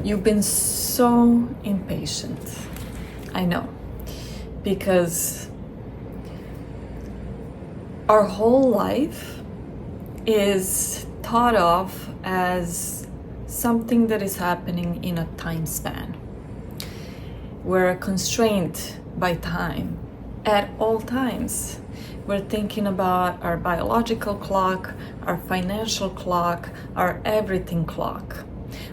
You've been so impatient. I know. Because our whole life is thought of as something that is happening in a time span. We're constrained by time at all times. We're thinking about our biological clock, our financial clock, our everything clock.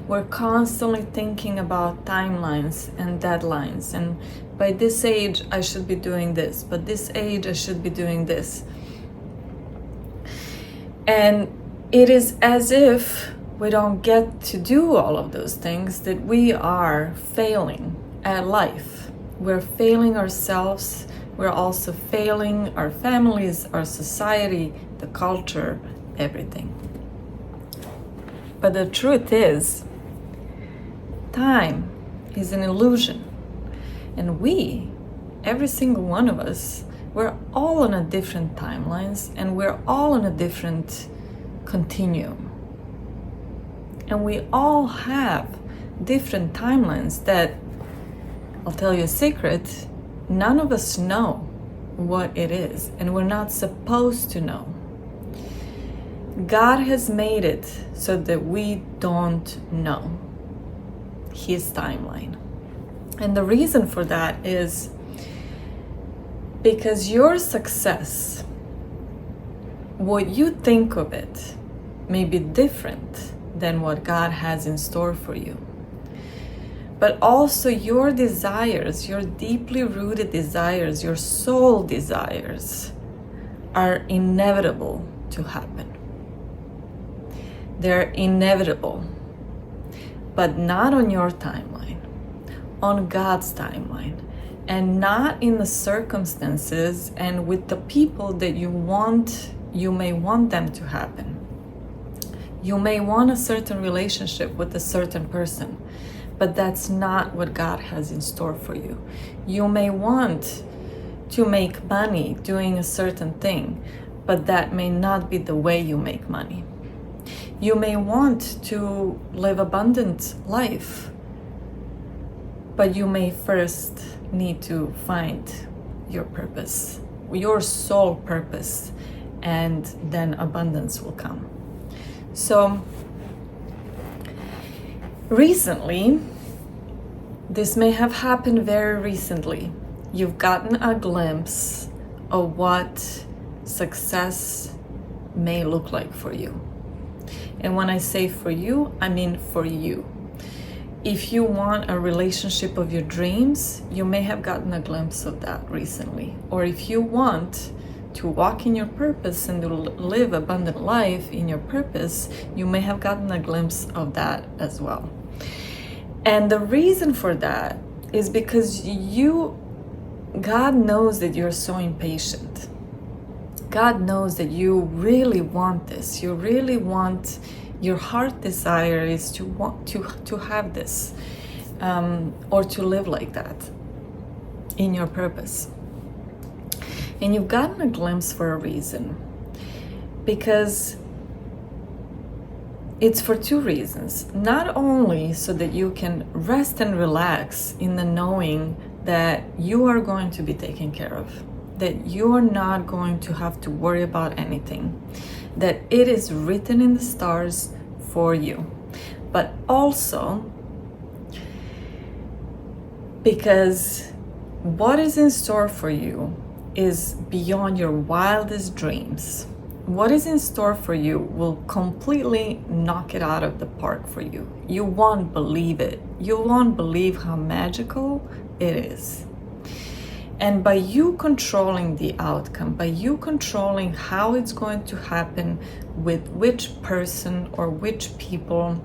We're constantly thinking about timelines and deadlines, and by this age I should be doing this, but this age I should be doing this. And it is as if we don't get to do all of those things that we are failing at life. We're failing ourselves. We're also failing our families, our society, the culture, everything. But the truth is, time is an illusion. And we, every single one of us, we're all on a different timelines, and we're all on a different continuum. And we all have different timelines that, I'll tell you a secret, none of us know what it is, and we're not supposed to know. God has made it so that we don't know His timeline. And the reason for that is because your success, what you think of it, may be different than what God has in store for you. But also your desires, your deeply rooted desires, your soul desires are inevitable to happen. They're inevitable, but not on your timeline, on God's timeline, and not in the circumstances and with the people that you may want them to happen. You may want a certain relationship with a certain person, but that's not what God has in store for you. You may want to make money doing a certain thing, but that may not be the way you make money. You may want to live abundant life, but you may first need to find your purpose, your soul purpose, and then abundance will come. So recently, this may have happened very recently, you've gotten a glimpse of what success may look like for you. And when I say for you, I mean for you. If you want a relationship of your dreams, you may have gotten a glimpse of that recently. Or if you want to walk in your purpose and to live abundant life in your purpose, you may have gotten a glimpse of that as well. And the reason for that is because God knows that you're so impatient. God knows that you really want this. You really want, your heart desire is to want to have this, or to live like that in your purpose. And you've gotten a glimpse for a reason, because it's for two reasons. Not only so that you can rest and relax in the knowing that you are going to be taken care of, that you are not going to have to worry about anything, that it is written in the stars for you, but also because what is in store for you is beyond your wildest dreams. What is in store for you will completely knock it out of the park for you. You won't believe it. You won't believe how magical it is. And by you controlling the outcome, by you controlling how it's going to happen, with which person or which people,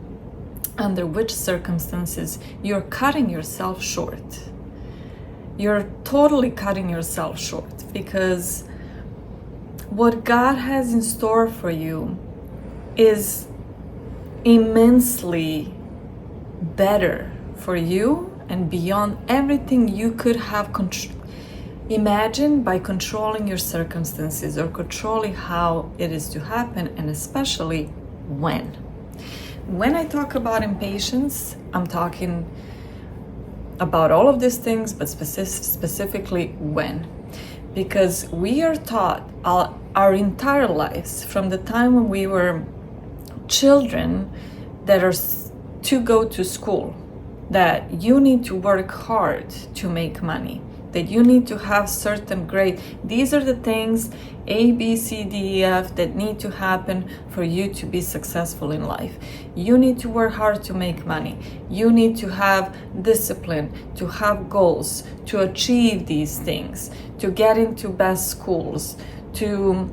under which circumstances, you're cutting yourself short. You're totally cutting yourself short, because what God has in store for you is immensely better for you and beyond everything you could have imagined by controlling your circumstances or controlling how it is to happen, and especially when. When I talk about impatience, I'm talking about all of these things, but specifically when. Because we are taught our entire lives, from the time when we were children, that are to go to school, that you need to work hard to make money, that you need to have certain grade. These are the things, A, B, C, D, E, F, that need to happen for you to be successful in life. You need to work hard to make money. You need to have discipline, to have goals, to achieve these things, to get into best schools, to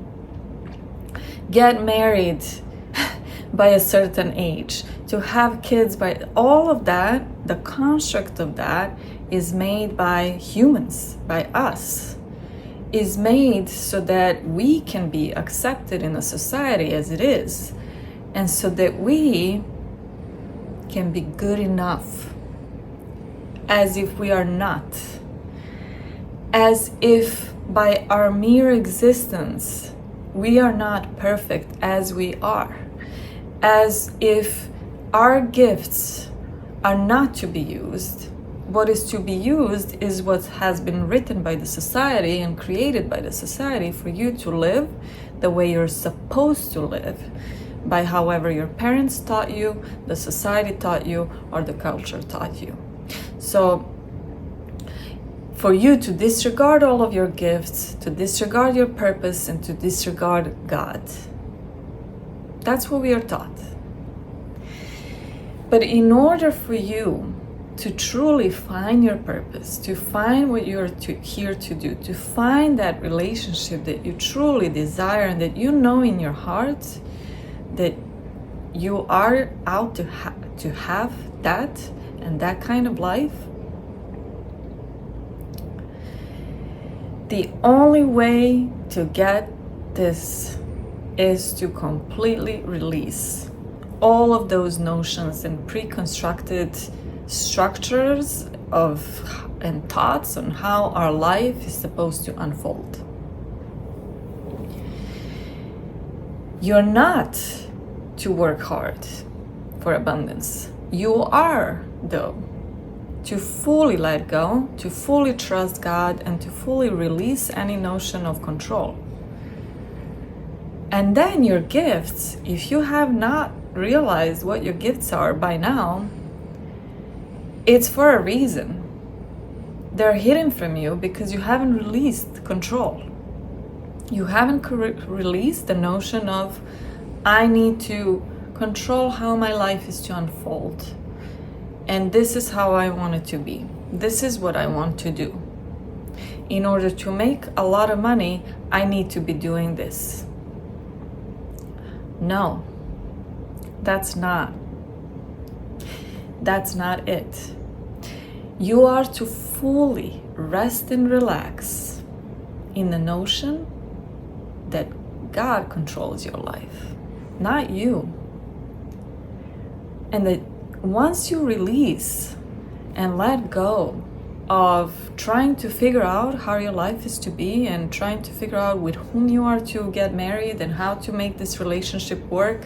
get married by a certain age, to have kids by all of that. The construct of that is made by humans, by us, is made so that we can be accepted in a society as it is, and so that we can be good enough, as if we are not, as if by our mere existence we are not perfect as we are, as if our gifts are not to be used. What is to be used is what has been written by the society and created by the society for you to live the way you're supposed to live, by however your parents taught you, the society taught you, or the culture taught you. So for you to disregard all of your gifts, to disregard your purpose, and to disregard God, that's what we are taught. But in order for you to truly find your purpose, to find what you're here to do, to find that relationship that you truly desire and that you know in your heart that you are out to have that and that kind of life, the only way to get this is to completely release all of those notions and pre-constructed structures and thoughts on how our life is supposed to unfold. You're not to work hard for abundance. You are, though, to fully let go, to fully trust God, and to fully release any notion of control. And then your gifts, if you have not realized what your gifts are by now, it's for a reason. They're hidden from you because you haven't released control. You haven't released the notion of, I need to control how my life is to unfold. And this is how I want it to be. This is what I want to do. In order to make a lot of money, I need to be doing this. No, that's not it. You are to fully rest and relax in the notion that God controls your life, not you. And that once you release and let go of trying to figure out how your life is to be and trying to figure out with whom you are to get married and how to make this relationship work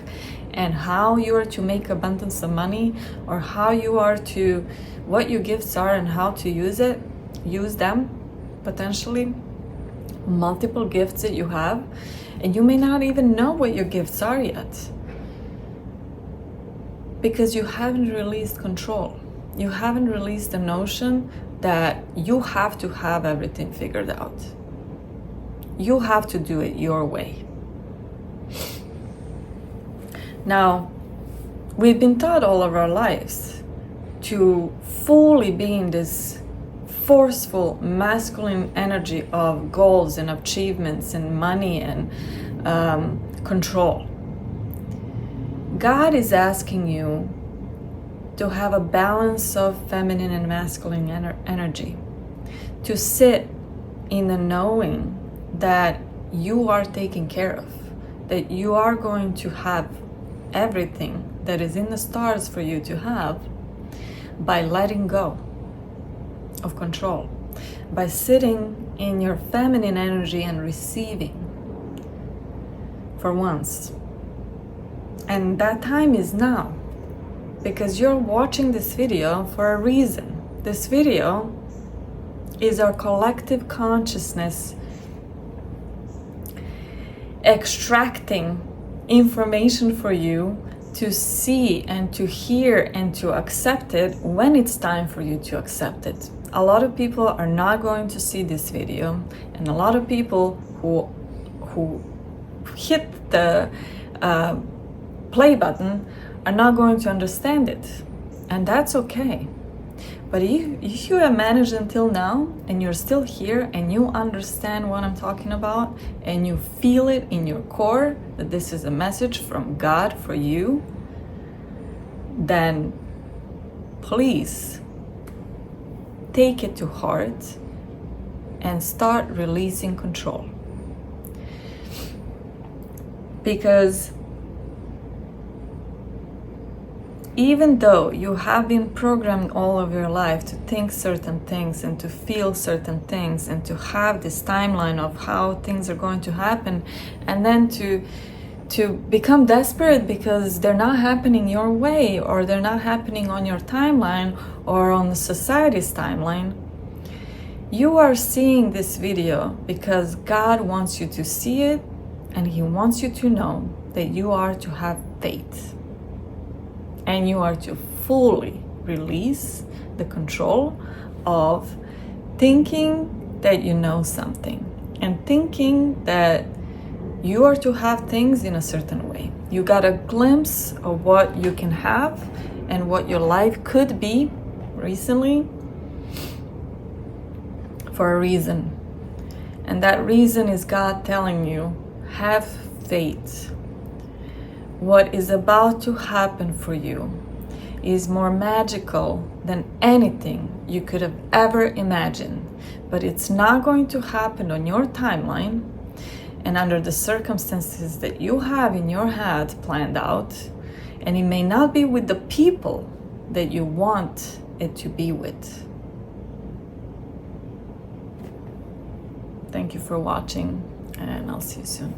and how you are to make abundance of money, or how you are to, what your gifts are and how to use them, potentially multiple gifts that you have, and you may not even know what your gifts are yet because you haven't released control. You haven't released the notion that you have to have everything figured out. You have to do it your way. Now, we've been taught all of our lives to fully be in this forceful masculine energy of goals and achievements and money and control. God is asking you to have a balance of feminine and masculine energy, to sit in the knowing that you are taken care of, that you are going to have everything that is in the stars for you to have by letting go of control, by sitting in your feminine energy and receiving for once. And that time is now. because you're watching this video for a reason. This video is our collective consciousness extracting information for you to see and to hear and to accept it when it's time for you to accept it. A lot of people are not going to see this video, and a lot of people who hit the play button are not going to understand it, and that's okay. But if you have managed until now and you're still here and you understand what I'm talking about and you feel it in your core that this is a message from God for you, then please take it to heart and start releasing control. Because even though you have been programmed all of your life to think certain things and to feel certain things and to have this timeline of how things are going to happen, and then to become desperate because they're not happening your way, or they're not happening on your timeline or on the society's timeline, you are seeing this video because God wants you to see it, and He wants you to know that you are to have faith. And you are to fully release the control of thinking that you know something and thinking that you are to have things in a certain way. You got a glimpse of what you can have and what your life could be recently for a reason. And that reason is God telling you, have faith. What is about to happen for you is more magical than anything you could have ever imagined. But it's not going to happen on your timeline and under the circumstances that you have in your head planned out. And it may not be with the people that you want it to be with. Thank you for watching, and I'll see you soon.